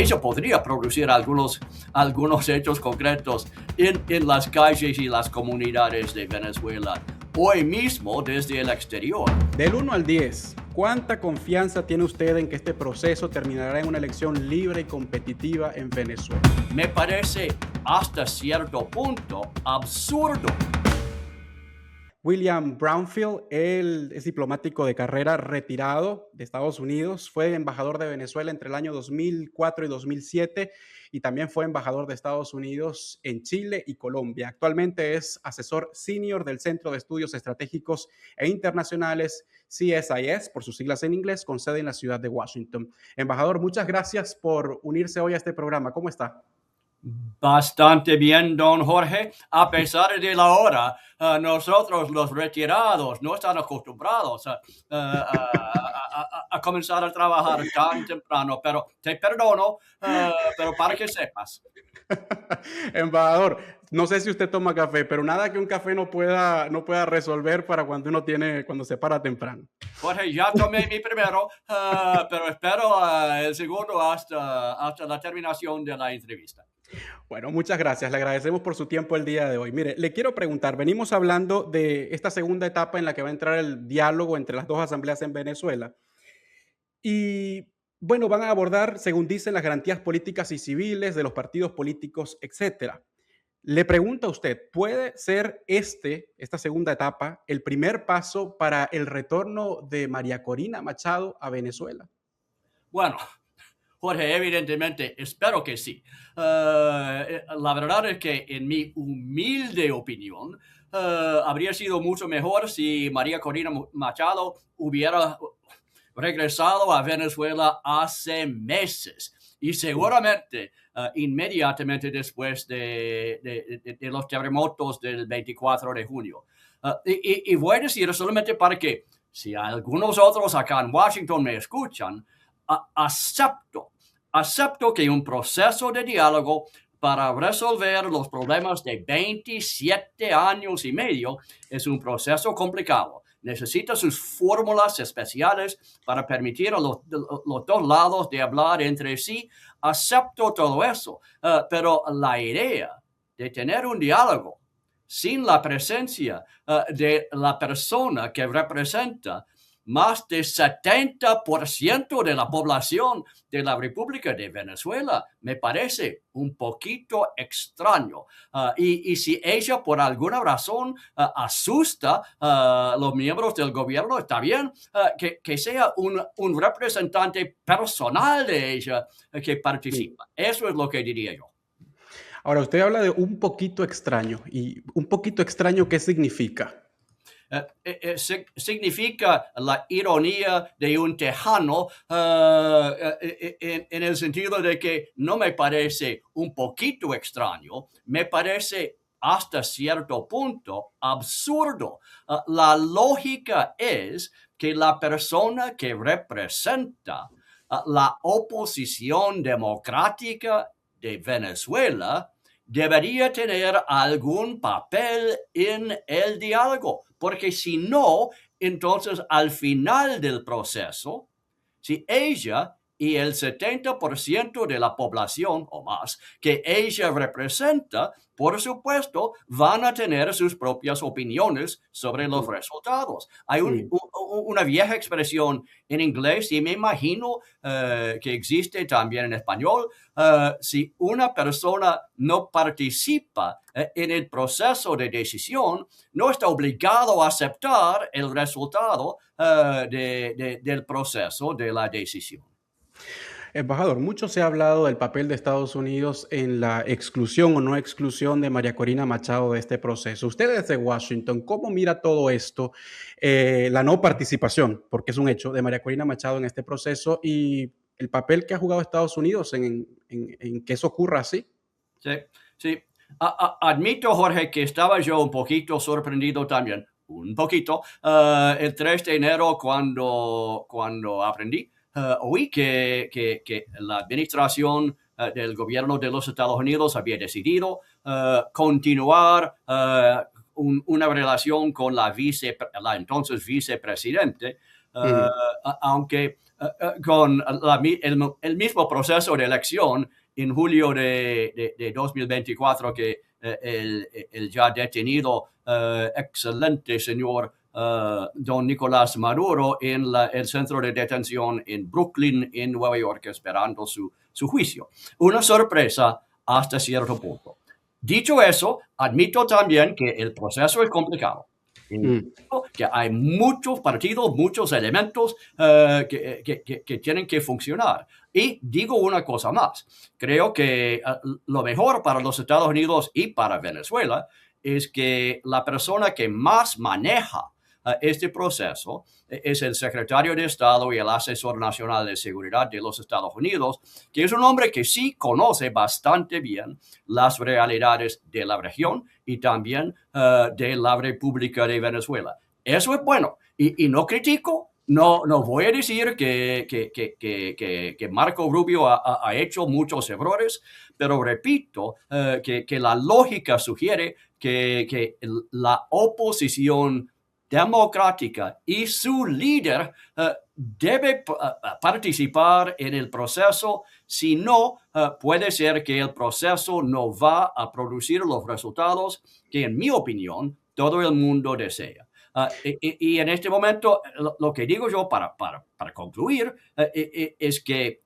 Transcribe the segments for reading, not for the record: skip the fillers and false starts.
ella podría producir algunos hechos concretos en las calles y las comunidades de Venezuela hoy mismo desde el exterior. Del 1 al 10, ¿cuánta confianza tiene usted en que este proceso terminará en una elección libre y competitiva en Venezuela? Me parece hasta cierto punto absurdo. William Brownfield, él es diplomático de carrera retirado de Estados Unidos, fue embajador de Venezuela entre el año 2004 y 2007 y también fue embajador de Estados Unidos en Chile y Colombia. Actualmente es asesor senior del Centro de Estudios Estratégicos e Internacionales, CSIS, por sus siglas en inglés, con sede en la ciudad de Washington. Embajador, muchas gracias por unirse hoy a este programa. ¿Cómo está? Bastante bien, don Jorge. A pesar de la hora, nosotros los retirados no están acostumbrados a comenzar a trabajar tan temprano, pero te perdono, pero para que sepas. Embajador, no sé si usted toma café, pero nada que un café no pueda resolver para cuando se para temprano. Jorge, ya tomé mi primero, pero espero el segundo hasta la terminación de la entrevista. Bueno, muchas gracias. Le agradecemos por su tiempo el día de hoy. Mire, le quiero preguntar, venimos hablando de esta segunda etapa en la que va a entrar el diálogo entre las dos asambleas en Venezuela. Y bueno, van a abordar, según dicen, las garantías políticas y civiles de los partidos políticos, etcétera. Le pregunto a usted, ¿puede ser esta segunda etapa, el primer paso para el retorno de María Corina Machado a Venezuela? Bueno, Jorge, evidentemente, espero que sí. La verdad es que en mi humilde opinión, habría sido mucho mejor si María Corina Machado hubiera regresado a Venezuela hace meses y seguramente inmediatamente después de los terremotos del 24 de junio. Y voy a decir solamente para que si algunos otros acá en Washington me escuchan, acepto que un proceso de diálogo para resolver los problemas de 27 años y medio es un proceso complicado. Necesita sus fórmulas especiales para permitir a los dos lados de hablar entre sí. Acepto todo eso, pero la idea de tener un diálogo sin la presencia de la persona que representa más del 70% de la población de la República de Venezuela me parece un poquito extraño. Y si ella por alguna razón asusta a los miembros del gobierno, está bien que sea un representante personal de ella que participa. Eso es lo que diría yo. Ahora, usted habla de un poquito extraño. ¿Y un poquito extraño qué significa? Significa la ironía de un tejano en el sentido de que no me parece un poquito extraño, me parece hasta cierto punto absurdo. La lógica es que la persona que representa la oposición democrática de Venezuela debería tener algún papel en el diálogo, porque si no, entonces al final del proceso, si ella y el 70% de la población o más que ella representa, por supuesto, van a tener sus propias opiniones sobre los resultados. Hay una vieja expresión en inglés y me imagino que existe también en español. Si una persona no participa en el proceso de decisión, no está obligado a aceptar el resultado del proceso de la decisión. Embajador, mucho se ha hablado del papel de Estados Unidos en la exclusión o no exclusión de María Corina Machado de este proceso. Usted desde Washington, ¿cómo mira todo esto? La no participación, porque es un hecho, de María Corina Machado en este proceso y el papel que ha jugado Estados Unidos en que eso ocurra así. Sí, sí. Admito, Jorge, que estaba yo un poquito sorprendido también, un poquito, el 3 de enero cuando aprendí. Oí que la administración del gobierno de los Estados Unidos había decidido continuar una relación con la entonces vicepresidente, aunque con el mismo proceso de elección en julio de 2024 que el ya detenido excelente señor don Nicolás Maduro en el centro de detención en Brooklyn, en Nueva York, esperando su juicio. Una sorpresa hasta cierto punto. Dicho eso, admito también que el proceso es complicado. Mm. Que hay muchos partidos, muchos elementos que tienen que funcionar. Y digo una cosa más, creo que lo mejor para los Estados Unidos y para Venezuela es que la persona que más maneja este proceso es el secretario de Estado y el asesor nacional de seguridad de los Estados Unidos, que es un hombre que sí conoce bastante bien las realidades de la región y también de la República de Venezuela. Eso es bueno y no critico. No voy a decir que Marco Rubio ha hecho muchos errores, pero repito que la lógica sugiere que la oposición democrática y su líder debe participar en el proceso, si no, puede ser que el proceso no va a producir los resultados que, en mi opinión, todo el mundo desea. Y en este momento, lo que digo yo para concluir es que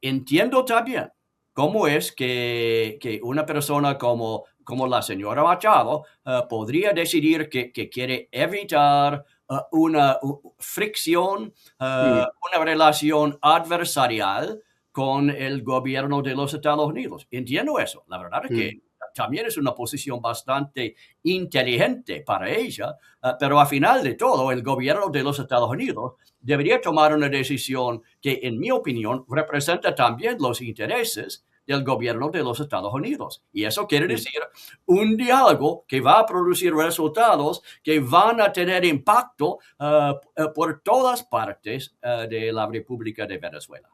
entiendo también cómo es que una persona como la señora Machado podría decidir que quiere evitar una fricción, Mm. una relación adversarial con el gobierno de los Estados Unidos. Entiendo eso. La verdad es que Mm. también es una posición bastante inteligente para ella, pero al final de todo, el gobierno de los Estados Unidos debería tomar una decisión que, en mi opinión, representa también los intereses del gobierno de los Estados Unidos. Y eso quiere Mm. decir un diálogo que va a producir resultados que van a tener impacto por todas partes de la República de Venezuela.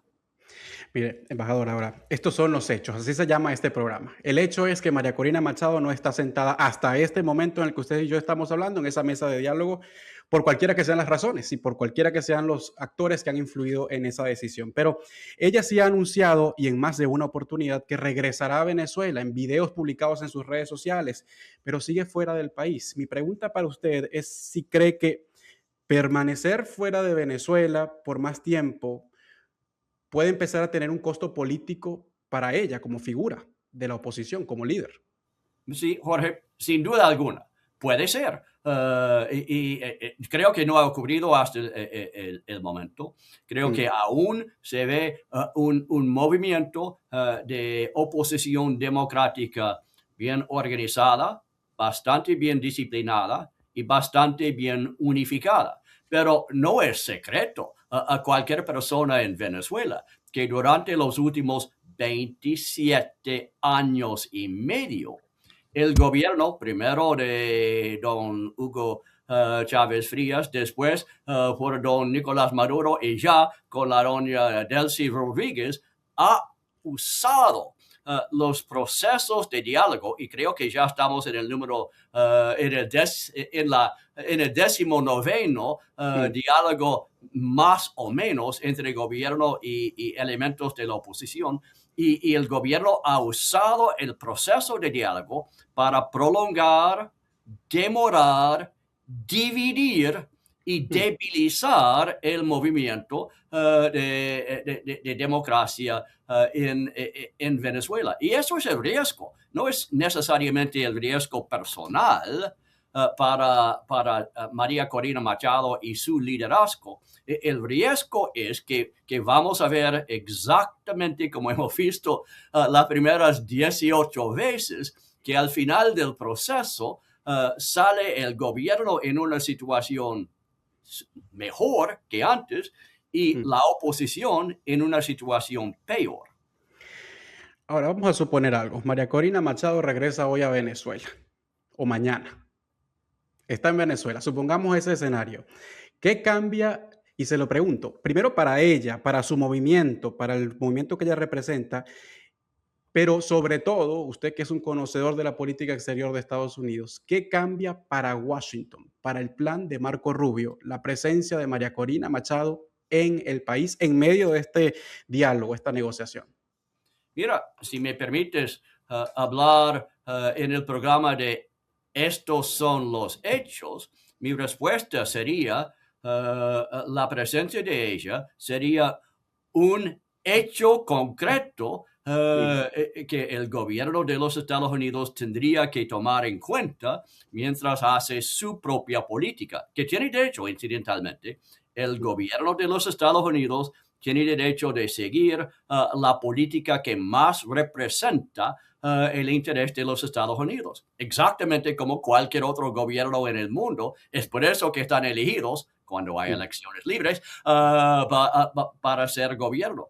Mire, embajador, ahora, estos son los hechos, así se llama este programa. El hecho es que María Corina Machado no está sentada hasta este momento en el que usted y yo estamos hablando, en esa mesa de diálogo, por cualquiera que sean las razones y por cualquiera que sean los actores que han influido en esa decisión. Pero ella sí ha anunciado, y en más de una oportunidad, que regresará a Venezuela en videos publicados en sus redes sociales, pero sigue fuera del país. Mi pregunta para usted es si cree que permanecer fuera de Venezuela por más tiempo puede empezar a tener un costo político para ella como figura de la oposición, como líder. Sí, Jorge, sin duda alguna, puede ser. Creo que no ha ocurrido hasta el momento. Creo que Mm. aún se ve un movimiento de oposición democrática bien organizada, bastante bien disciplinada y bastante bien unificada. Pero no es secreto a cualquier persona en Venezuela que durante los últimos 27 años y medio el gobierno, primero de don Hugo Chávez Frías, después por don Nicolás Maduro y ya con la doña Delcy Rodríguez, ha usado los procesos de diálogo, y creo que ya estamos en el número, en el 19º Mm. diálogo más o menos entre gobierno y elementos de la oposición, y el gobierno ha usado el proceso de diálogo para prolongar, demorar, dividir y Mm. debilizar el movimiento de democracia en Venezuela. Y eso es el riesgo. No es necesariamente el riesgo personal para María Corina Machado y su liderazgo. El riesgo es que vamos a ver exactamente como hemos visto las primeras 18 veces, que al final del proceso sale el gobierno en una situación mejor que antes y Mm. la oposición en una situación peor. Ahora vamos a suponer algo. María Corina Machado regresa hoy a Venezuela o mañana. Está en Venezuela. Supongamos ese escenario. ¿Qué cambia? Y se lo pregunto, primero para ella, para su movimiento, para el movimiento que ella representa, pero sobre todo, usted que es un conocedor de la política exterior de Estados Unidos, ¿qué cambia para Washington, para el plan de Marco Rubio, la presencia de María Corina Machado en el país en medio de este diálogo, esta negociación? Mira, si me permites hablar en el programa de estos son los hechos, mi respuesta sería la presencia de ella sería un hecho concreto que el gobierno de los Estados Unidos tendría que tomar en cuenta mientras hace su propia política, que tiene derecho, incidentalmente, el gobierno de los Estados Unidos tiene derecho de seguir la política que más representa el interés de los Estados Unidos, exactamente como cualquier otro gobierno en el mundo. Es por eso que están elegidos cuando hay Sí. elecciones libres para ser gobierno.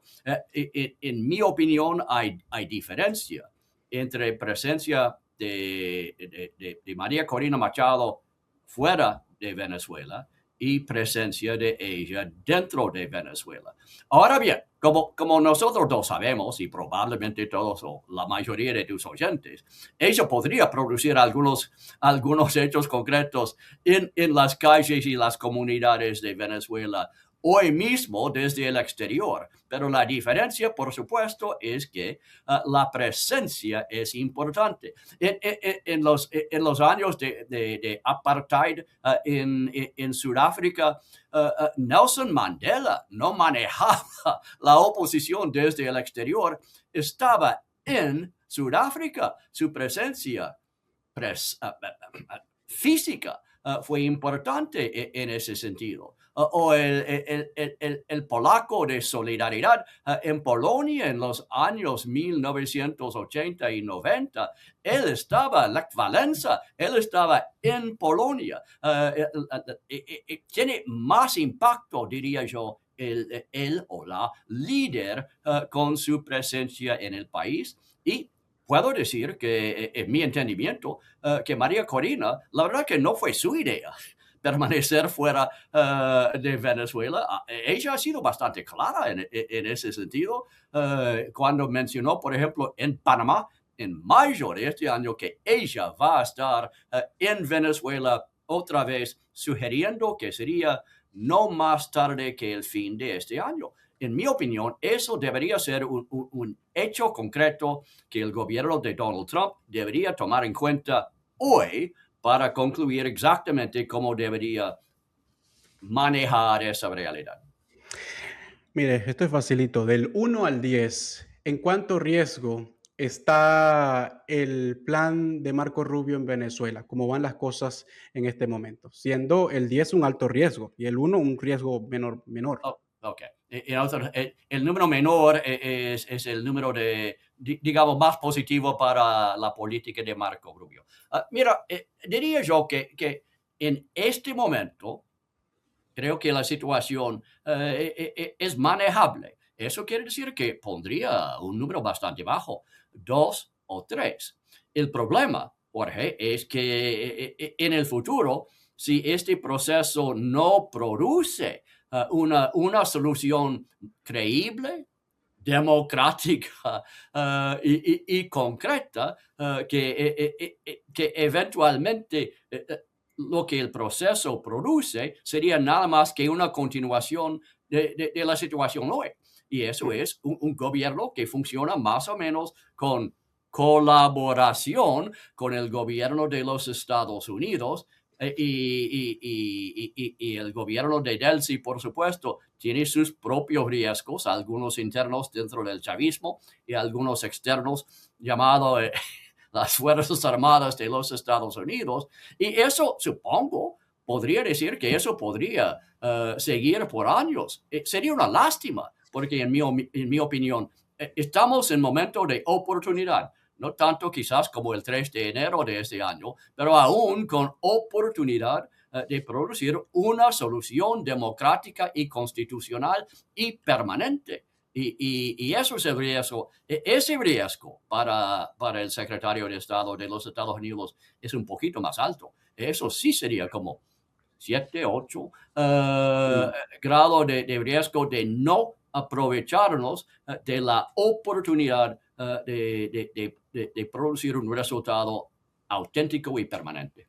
En mi opinión, hay diferencia entre presencia de María Corina Machado fuera de Venezuela y presencia de ella dentro de Venezuela. Ahora bien, como nosotros dos sabemos, y probablemente todos o la mayoría de tus oyentes, ella podría producir algunos hechos concretos en las calles y las comunidades de Venezuela hoy mismo desde el exterior. Pero la diferencia, por supuesto, es que la presencia es importante. En los años de apartheid en Sudáfrica, Nelson Mandela no manejaba la oposición desde el exterior, estaba en Sudáfrica. Su presencia física fue importante en ese sentido. O el polaco de solidaridad en Polonia en los años 1980 y 90, él estaba, Lech Walesa, él estaba en Polonia. Tiene más impacto, diría yo, él o la líder con su presencia en el país. Y puedo decir que, en mi entendimiento, que María Corina, la verdad que no fue su idea permanecer fuera de Venezuela. Ella ha sido bastante clara en ese sentido cuando mencionó, por ejemplo, en Panamá, en mayo de este año, que ella va a estar en Venezuela otra vez, sugiriendo que sería no más tarde que el fin de este año. En mi opinión, eso debería ser un hecho concreto que el gobierno de Donald Trump debería tomar en cuenta hoy para concluir exactamente cómo debería manejar esa realidad. Mire, esto es facilito. Del 1 al 10, ¿en cuánto riesgo está el plan de Marco Rubio en Venezuela? ¿Cómo van las cosas en este momento? Siendo el 10 un alto riesgo y el 1 un riesgo menor. Oh, ok. El número menor es el número digamos, más positivo para la política de Marco Rubio. Mira, diría yo que en este momento creo que la situación es manejable. Eso quiere decir que pondría un número bastante bajo, 2 o 3. El problema, Jorge, es que en el futuro, si este proceso no produce una solución creíble, democrática y concreta, que eventualmente lo que el proceso produce sería nada más que una continuación de la situación hoy. Y eso es un gobierno que funciona más o menos con colaboración con el gobierno de los Estados Unidos y el gobierno de Delcy, por supuesto, tiene sus propios riesgos, algunos internos dentro del chavismo y algunos externos llamados las Fuerzas Armadas de los Estados Unidos. Y eso, supongo, podría decir que eso podría seguir por años. Sería una lástima, porque en mi opinión, estamos en momento de oportunidad. No tanto quizás como el 3 de enero de este año, pero aún con oportunidad de producir una solución democrática y constitucional y permanente. Y eso es el riesgo. Ese riesgo para el secretario de Estado de los Estados Unidos es un poquito más alto. Eso sí sería como 7, 8 Mm. grados de riesgo de no aprovecharnos de la oportunidad de producir un resultado auténtico y permanente.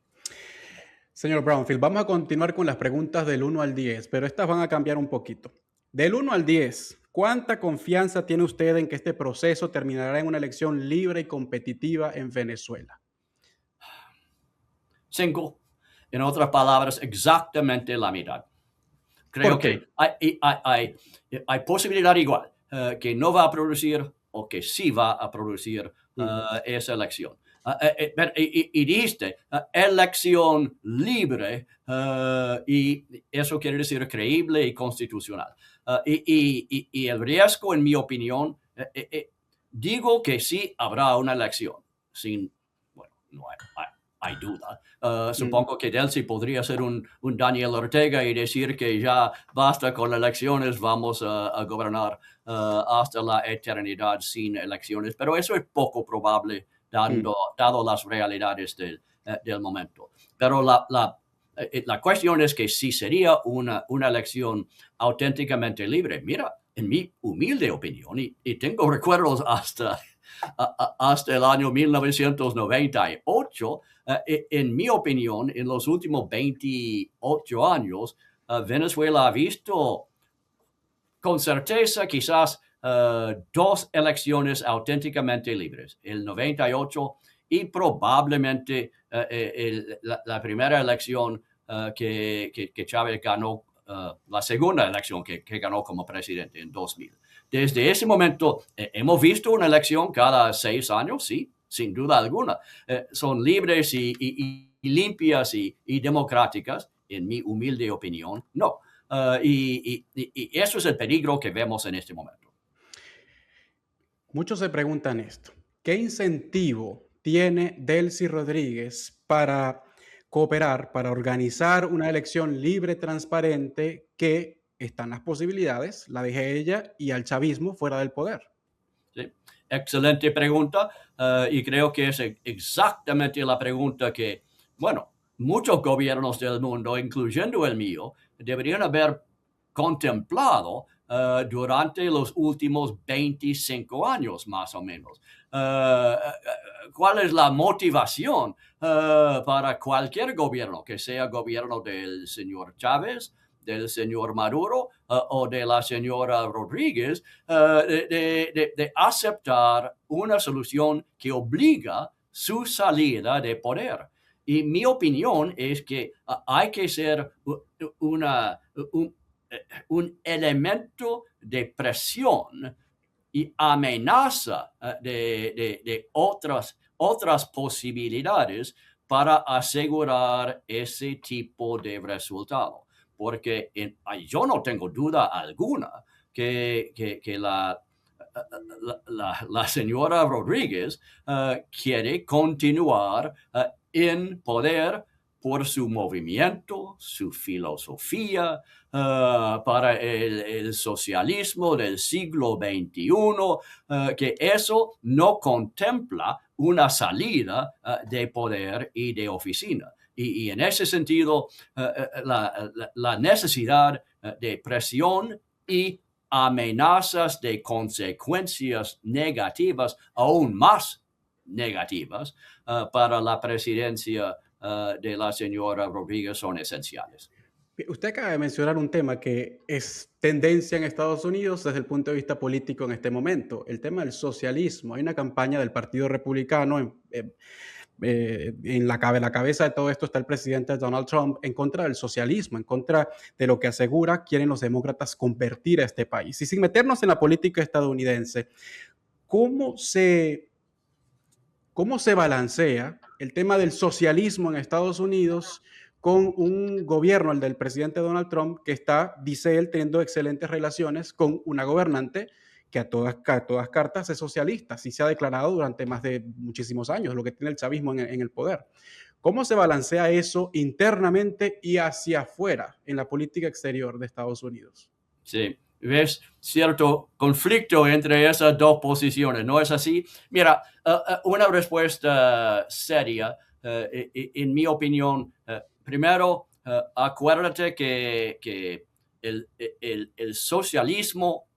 Señor Brownfield, vamos a continuar con las preguntas del 1 al 10, pero estas van a cambiar un poquito. Del 1 al 10, ¿cuánta confianza tiene usted en que este proceso terminará en una elección libre y competitiva en Venezuela? 5. En otras palabras, exactamente la mitad. ¿Por Creo qué? que hay posibilidad igual que no va a producir o que sí va a producir Mm, esa elección. Y dijiste elección libre y eso quiere decir creíble y constitucional. Y el riesgo, en mi opinión, digo que sí habrá una elección, sin, bueno, no hay duda. mm, Supongo que Delcy podría ser un Daniel Ortega y decir que ya basta con elecciones, vamos a gobernar hasta la eternidad sin elecciones, pero eso es poco probable mm. dado las realidades del momento. Pero la cuestión es que si sería una elección auténticamente libre, mira, en mi humilde opinión, y tengo recuerdos hasta el año 1998, en mi opinión, en los últimos 28 años, Venezuela ha visto con certeza quizás dos elecciones auténticamente libres, el 98 y probablemente la primera elección que Chávez ganó, la segunda elección que ganó como presidente en 2000. Desde ese momento hemos visto una elección cada 6 años, sí, sin duda alguna. Son libres y limpias y democráticas, en mi humilde opinión, no. Y eso es el peligro que vemos en este momento. Muchos se preguntan esto. ¿Qué incentivo tiene Delcy Rodríguez para cooperar, para organizar una elección libre, transparente, que están las posibilidades, la deje ella y al chavismo fuera del poder? ¿Sí? Excelente pregunta y creo que es exactamente la pregunta que, bueno, muchos gobiernos del mundo, incluyendo el mío, deberían haber contemplado durante los últimos 25 años, más o menos. ¿Cuál es la motivación para cualquier gobierno, que sea gobierno del señor Chávez, del señor Maduro o de la señora Rodríguez, de aceptar una solución que obliga su salida de poder? Y mi opinión es que hay que ser una, un, un elemento de presión y amenaza de otras posibilidades para asegurar ese tipo de resultado. Porque yo no tengo duda alguna que la señora Rodríguez quiere continuar en poder por su movimiento, su filosofía, para el socialismo del siglo XXI, que eso no contempla una salida de poder y de oficina. Y en ese sentido, la necesidad de presión y amenazas de consecuencias negativas, aún más negativas, para la presidencia de la señora Rodríguez son esenciales. Usted acaba de mencionar un tema que es tendencia en Estados Unidos desde el punto de vista político en este momento, el tema del socialismo. Hay una campaña del Partido Republicano la cabeza de todo esto está el presidente Donald Trump en contra del socialismo, en contra de lo que asegura quieren los demócratas convertir a este país. Y sin meternos en la política estadounidense, ¿cómo se, cómo se balancea el tema del socialismo en Estados Unidos con un gobierno, el del presidente Donald Trump, que está, dice él, teniendo excelentes relaciones con una gobernante que a todas cartas es socialista, así se ha declarado durante más de muchísimos años, lo que tiene el chavismo en el poder? ¿Cómo se balancea eso internamente y hacia afuera en la política exterior de Estados Unidos? Sí, ves cierto conflicto entre esas dos posiciones, ¿no es así? Mira, una respuesta seria, en mi opinión, primero, acuérdate que el socialismo,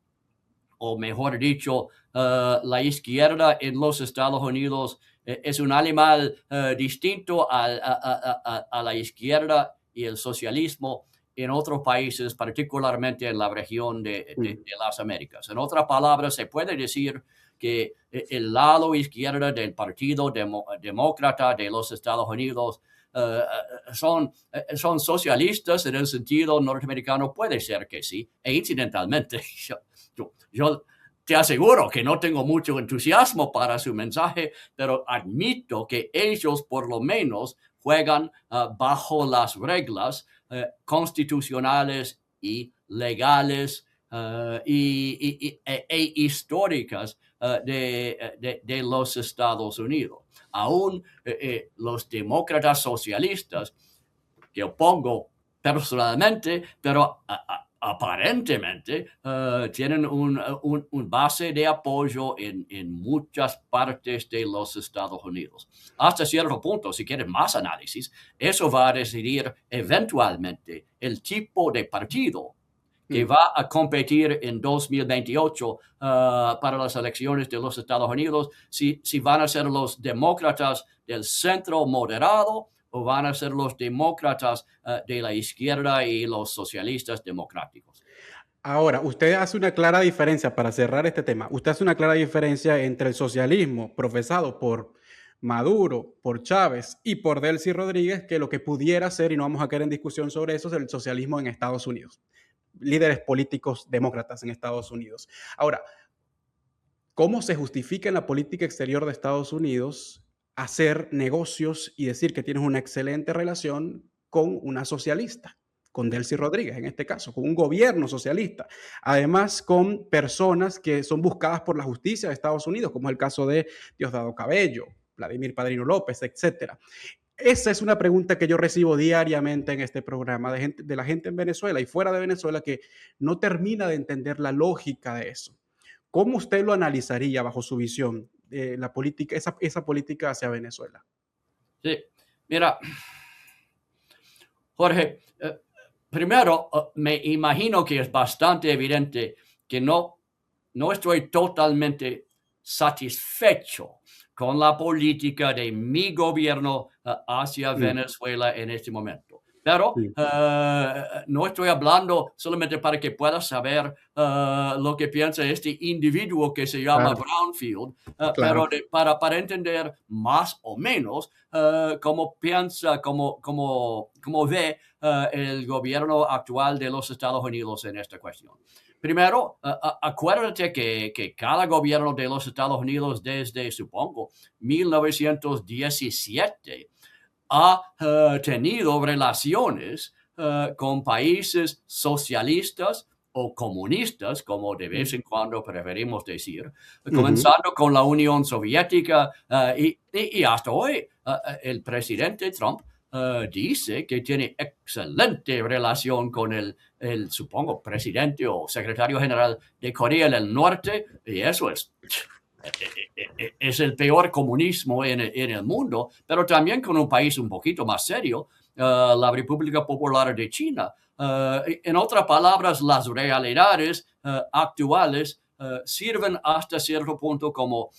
o mejor dicho, la izquierda en los Estados Unidos es un animal distinto a la izquierda y el socialismo en otros países, particularmente en la región de las Américas. En otras palabras, se puede decir que el lado izquierda del Partido Demócrata de los Estados Unidos son socialistas en el sentido norteamericano. Puede ser que sí, e incidentalmente, yo te aseguro que no tengo mucho entusiasmo para su mensaje, pero admito que ellos por lo menos juegan bajo las reglas constitucionales y legales e históricas de los Estados Unidos. Aún los demócratas socialistas, que opongo personalmente, pero aparentemente tienen un base de apoyo en muchas partes de los Estados Unidos. Hasta cierto punto, si quieren más análisis, eso va a decidir eventualmente el tipo de partido que va a competir en 2028 para las elecciones de los Estados Unidos, si van a ser los demócratas del centro moderado o van a ser los demócratas de la izquierda y los socialistas democráticos. Ahora, usted hace una clara diferencia, para cerrar este tema, usted hace una clara diferencia entre el socialismo profesado por Maduro, por Chávez y por Delcy Rodríguez, que lo que pudiera ser, y no vamos a caer en discusión sobre eso, es el socialismo en Estados Unidos. Líderes políticos demócratas en Estados Unidos. Ahora, ¿cómo se justifica en la política exterior de Estados Unidos hacer negocios y decir que tienes una excelente relación con una socialista, con Delcy Rodríguez en este caso, con un gobierno socialista? Además, con personas que son buscadas por la justicia de Estados Unidos, como es el caso de Diosdado Cabello, Vladimir Padrino López, etcétera. Esa es una pregunta que yo recibo diariamente en este programa de la gente en Venezuela y fuera de Venezuela que no termina de entender la lógica de eso. ¿Cómo usted lo analizaría bajo su visión, la política, esa política hacia Venezuela? Sí, mira, Jorge, primero me imagino que es bastante evidente que no estoy totalmente satisfecho con la política de mi gobierno hacia Venezuela en este momento. Pero Sí, no estoy hablando solamente para que puedas saber lo que piensa este individuo que se llama claro, Brownfield, claro. pero para entender más o menos cómo piensa, cómo ve el gobierno actual de los Estados Unidos en esta cuestión. Primero, acuérdate que cada gobierno de los Estados Unidos desde, supongo, 1917 ha tenido relaciones con países socialistas o comunistas, como de vez en cuando preferimos decir, comenzando con la Unión Soviética y hasta hoy el presidente Trump dice que tiene excelente relación con supongo, presidente o secretario general de Corea del Norte, y eso es el peor comunismo en el mundo, pero también con un país un poquito más serio, la República Popular de China. En otras palabras, las realidades actuales sirven hasta cierto punto como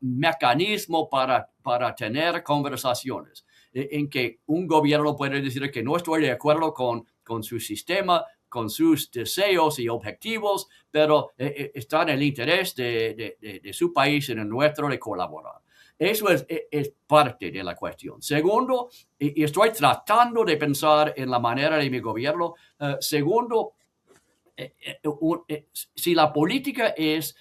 mecanismo para tener conversaciones en que un gobierno puede decir que no estoy de acuerdo con su sistema, con sus deseos y objetivos, pero está en el interés de su país, en el nuestro, de colaborar. Eso es parte de la cuestión. Segundo, y estoy tratando de pensar en la manera de mi gobierno. Segundo, si la política es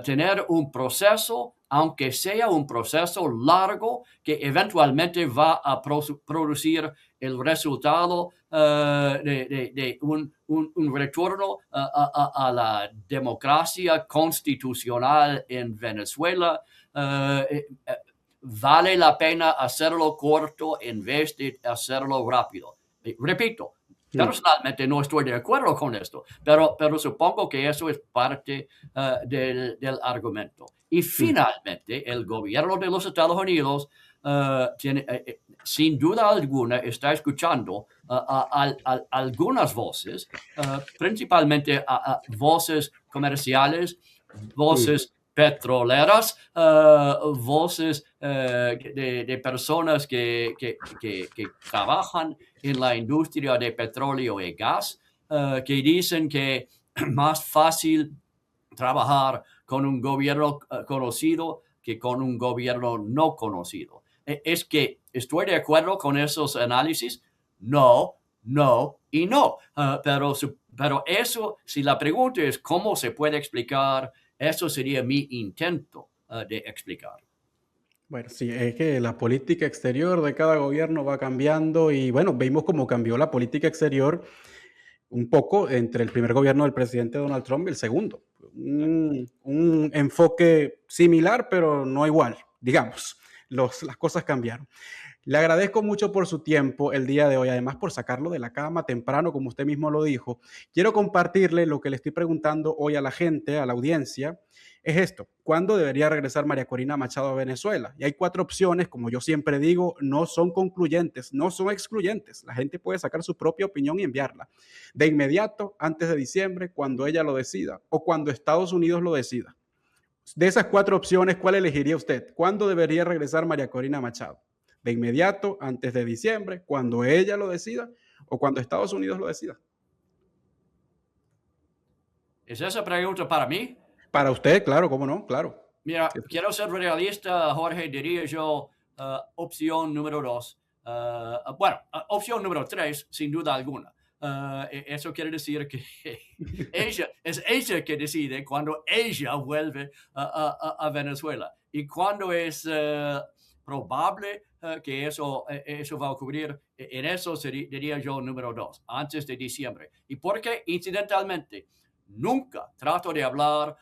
tener un proceso, aunque sea un proceso largo, que eventualmente va a producir el resultado de un retorno a la democracia constitucional en Venezuela, vale la pena hacerlo corto en vez de hacerlo rápido. Repito, personalmente no estoy de acuerdo con esto, pero supongo que eso es parte del argumento. Y finalmente, el gobierno de los Estados Unidos tiene, sin duda alguna, está escuchando algunas voces, principalmente voces comerciales, voces petroleras, voces de personas que trabajan en la industria de petróleo y gas, que dicen que es más fácil trabajar con un gobierno conocido que con un gobierno no conocido. ¿Es que estoy de acuerdo con esos análisis? No, no y no. Pero eso, si la pregunta es cómo se puede explicar, eso sería mi intento de explicar. Bueno, sí, es que la política exterior de cada gobierno va cambiando y bueno, vimos cómo cambió la política exterior un poco entre el primer gobierno del presidente Donald Trump y el segundo. Un enfoque similar, pero no igual, digamos. Las cosas cambiaron. Le agradezco mucho por su tiempo el día de hoy, además por sacarlo de la cama temprano, como usted mismo lo dijo. Quiero compartirle lo que le estoy preguntando hoy a la gente, a la audiencia. Es esto: ¿cuándo debería regresar María Corina Machado a Venezuela? Y hay 4 opciones, como yo siempre digo, no son concluyentes, no son excluyentes. La gente puede sacar su propia opinión y enviarla. De inmediato, antes de diciembre, cuando ella lo decida o cuando Estados Unidos lo decida. De esas 4 opciones, ¿cuál elegiría usted? ¿Cuándo debería regresar María Corina Machado? De inmediato, antes de diciembre, cuando ella lo decida o cuando Estados Unidos lo decida. ¿Es esa pregunta para mí? Para usted, claro, cómo no, claro. Mira, Sí. quiero ser realista, Jorge, diría yo opción número 2. Bueno, opción número 3, sin duda alguna. Eso quiere decir que es ella que decide cuando ella vuelve a Venezuela. Y cuando es probable que eso va a ocurrir, en eso diría yo número 2, antes de diciembre. ¿Y por qué? Incidentalmente, nunca trato de hablar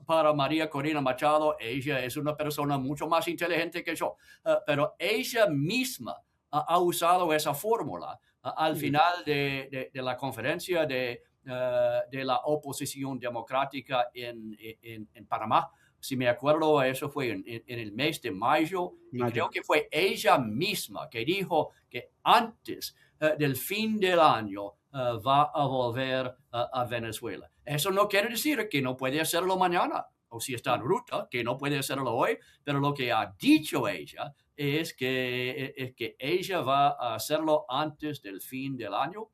para María Corina Machado. Ella es una persona mucho más inteligente que yo, pero ella misma ha usado esa fórmula al final de la conferencia de la oposición democrática en Panamá. Si me acuerdo, eso fue en el mes de mayo, y creo que fue ella misma que dijo que antes del fin del año va a volver a Venezuela. Eso no quiere decir que no puede hacerlo mañana, o si está en ruta, que no puede hacerlo hoy, pero lo que ha dicho ella es que ella va a hacerlo antes del fin del año,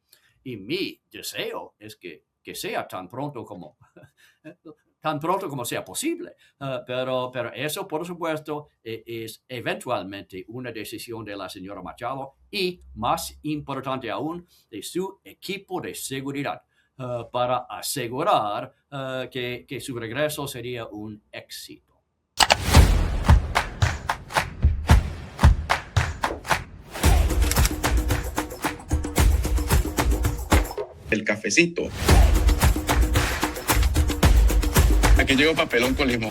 y mi deseo es que sea tan pronto como sea posible. Pero eso, por supuesto, es eventualmente una decisión de la señora Machado y, más importante aún, de su equipo de seguridad para asegurar que su regreso sería un éxito. El cafecito. Aquí llegó papelón con limón.